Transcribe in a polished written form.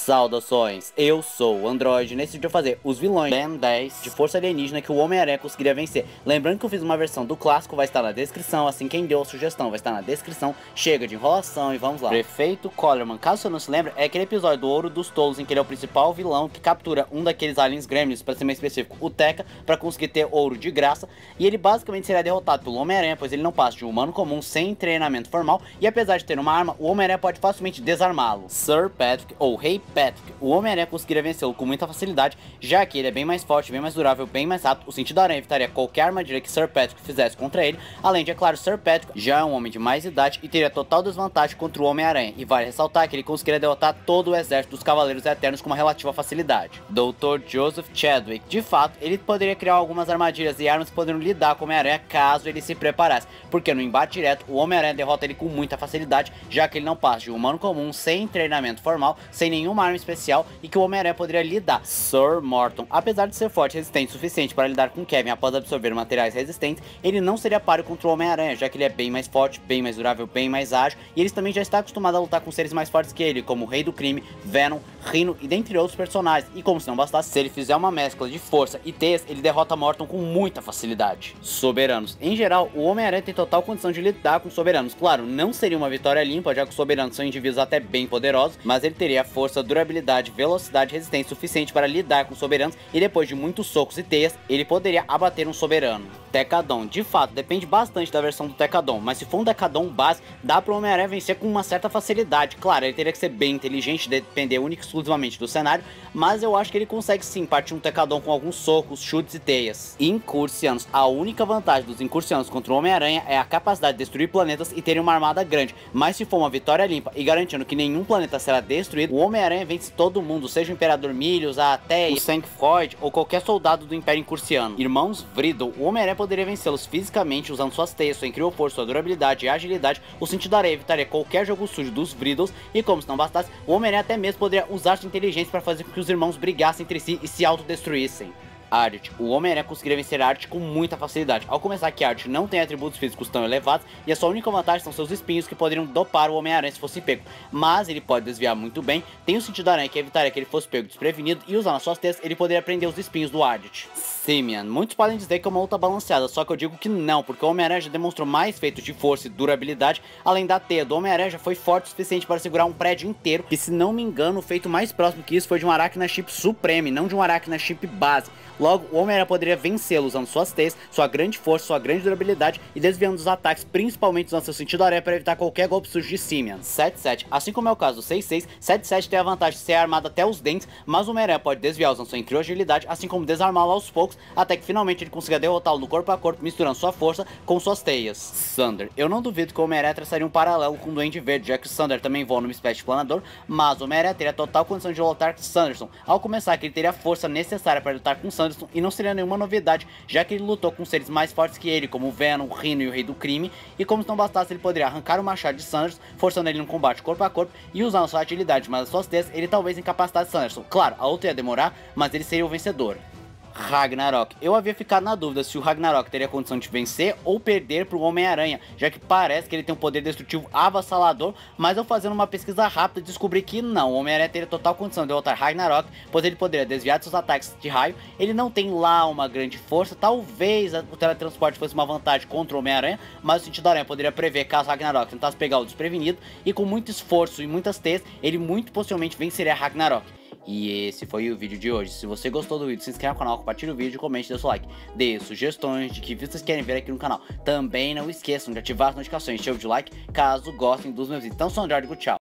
Saudações, eu sou o Android. Nesse vídeo eu vou fazer os vilões Ben 10 de Força Alienígena que o Homem-Aranha conseguiria vencer. Lembrando que eu fiz uma versão do clássico, vai estar na descrição, assim quem deu a sugestão vai estar na descrição. Chega de enrolação e vamos lá. Prefeito Collerman, caso você não se lembra, é aquele episódio do Ouro dos Tolos em que ele é o principal vilão que captura um daqueles aliens gremlins, para ser mais específico, o Tekka, para conseguir ter ouro de graça. E ele basicamente será derrotado pelo Homem-Aranha, pois ele não passa de um humano comum sem treinamento formal. E apesar de ter uma arma, o Homem-Aranha pode facilmente desarmá-lo. Sir Patrick, ou Rei Patrick, o Homem-Aranha conseguiria vencê-lo com muita facilidade, já que ele é bem mais forte, bem mais durável, bem mais rápido. O sentido da aranha evitaria qualquer armadilha que Sir Patrick fizesse contra ele. Além de, é claro, Sir Patrick já é um homem de mais idade e teria total desvantagem contra o Homem-Aranha. E vale ressaltar que ele conseguiria derrotar todo o exército dos Cavaleiros Eternos com uma relativa facilidade. Dr. Joseph Chadwick, de fato, ele poderia criar algumas armadilhas e armas que poderiam lidar com o Homem-Aranha caso ele se preparasse, porque no embate direto o Homem-Aranha derrota ele com muita facilidade, já que ele não passa de um humano comum, sem treinamento formal, sem nenhuma arma especial e que o Homem-Aranha poderia lidar. Sir Morton, apesar de ser forte e resistente o suficiente para lidar com Kevin após absorver materiais resistentes, ele não seria páreo contra o Homem-Aranha, já que ele é bem mais forte, bem mais durável, bem mais ágil, e ele também já está acostumado a lutar com seres mais fortes que ele, como o Rei do Crime, Venom, Rhino e dentre outros personagens. E como se não bastasse, se ele fizer uma mescla de força e teias, ele derrota Morton com muita facilidade. Soberanos. Em geral, o Homem-Aranha tem total condição de lidar com soberanos. Claro, não seria uma vitória limpa, já que os soberanos são indivíduos até bem poderosos, mas ele teria força, durabilidade, velocidade e resistência suficiente para lidar com soberanos, e depois de muitos socos e teias, ele poderia abater um soberano. Tekadon. De fato, depende bastante da versão do Tekadon, mas se for um Tekadon base, dá para o Homem-Aranha vencer com uma certa facilidade. Claro, ele teria que ser bem inteligente, depender única e exclusivamente do cenário, mas eu acho que ele consegue sim partir um Tekadon com alguns socos, chutes e teias. Incursianos. A única vantagem dos Incursianos contra o Homem-Aranha é a capacidade de destruir planetas e terem uma armada grande, mas se for uma vitória limpa e garantindo que nenhum planeta será destruído, o Homem-Aranha vence todo mundo, seja o Imperador Milius, a Teia, o Sancfoid ou qualquer soldado do Império Incursiano. Irmãos Vriddle. O Homem-Aranha poderia vencê-los fisicamente usando suas teias, sua incrível força, sua durabilidade e agilidade. O sentido da areia evitaria qualquer jogo sujo dos Vriddles, e como se não bastasse, o Homem-Aranha até mesmo poderia usar sua inteligência para fazer com que os irmãos brigassem entre si e se autodestruíssem. Art. O Homem-Aranha conseguiria vencer Art com muita facilidade. Ao começar que Art não tem atributos físicos tão elevados e a sua única vantagem são seus espinhos, que poderiam dopar o Homem-Aranha se fosse pego, mas ele pode desviar muito bem. Tem o sentido da aranha que evitaria que ele fosse pego desprevenido, e usando as suas teias ele poderia prender os espinhos do Ardit. Simian. Muitos podem dizer que é uma luta balanceada, só que eu digo que não, porque o Homem-Aranha já demonstrou mais feitos de força e durabilidade. Além da teia do Homem-Aranha já foi forte o suficiente para segurar um prédio inteiro, e se não me engano o feito mais próximo que isso foi de um Arachna Chip Supreme, não de um Arachna Chip base. Logo, o Homem-Aranha poderia vencê-lo usando suas teias, sua grande força, sua grande durabilidade e desviando dos ataques, principalmente usando seu sentido da aranha para evitar qualquer golpe sujo de Simian. 7-7. Assim como é o caso do 6-6, 7-7 tem a vantagem de ser armado até os dentes, mas o Homem-Aranha pode desviar usando sua incrível agilidade, assim como desarmá-lo aos poucos, até que finalmente ele consiga derrotá-lo no corpo a corpo, misturando sua força com suas teias. Sander. Eu não duvido que o Homem-Aranha traçaria um paralelo com o Duende Verde, já que o Sander também voa numa espécie de planador, mas o Homem-Aranha teria total condição de lutar com Sanderson. Ao começar que ele teria a força necessária para lutar com Sanderson, e não seria nenhuma novidade, já que ele lutou com seres mais fortes que ele, como o Venom, o Rhino e o Rei do Crime, e como se não bastasse, ele poderia arrancar o machado de Sanderson, forçando ele num combate corpo a corpo, e usando sua agilidade, mas as suas teias, ele talvez incapacitasse Sanderson. Claro, a luta ia demorar, mas ele seria o vencedor. Ragnarok. Eu havia ficado na dúvida se o Ragnarok teria condição de vencer ou perder para o Homem-Aranha, já que parece que ele tem um poder destrutivo avassalador, mas eu fazendo uma pesquisa rápida descobri que não, o Homem-Aranha teria total condição de derrotar Ragnarok, pois ele poderia desviar de seus ataques de raio, ele não tem lá uma grande força, talvez o teletransporte fosse uma vantagem contra o Homem-Aranha, mas o sentido da aranha poderia prever caso Ragnarok tentasse pegar o desprevenido, e com muito esforço e muitas teias, ele muito possivelmente venceria Ragnarok. E esse foi o vídeo de hoje. Se você gostou do vídeo, se inscreva no canal, compartilhe o vídeo, comente, dê seu like, dê sugestões de que vídeos vocês querem ver aqui no canal. Também não esqueçam de ativar as notificações, encher o de like, caso gostem dos meus vídeos. Então, sou o Android, tchau.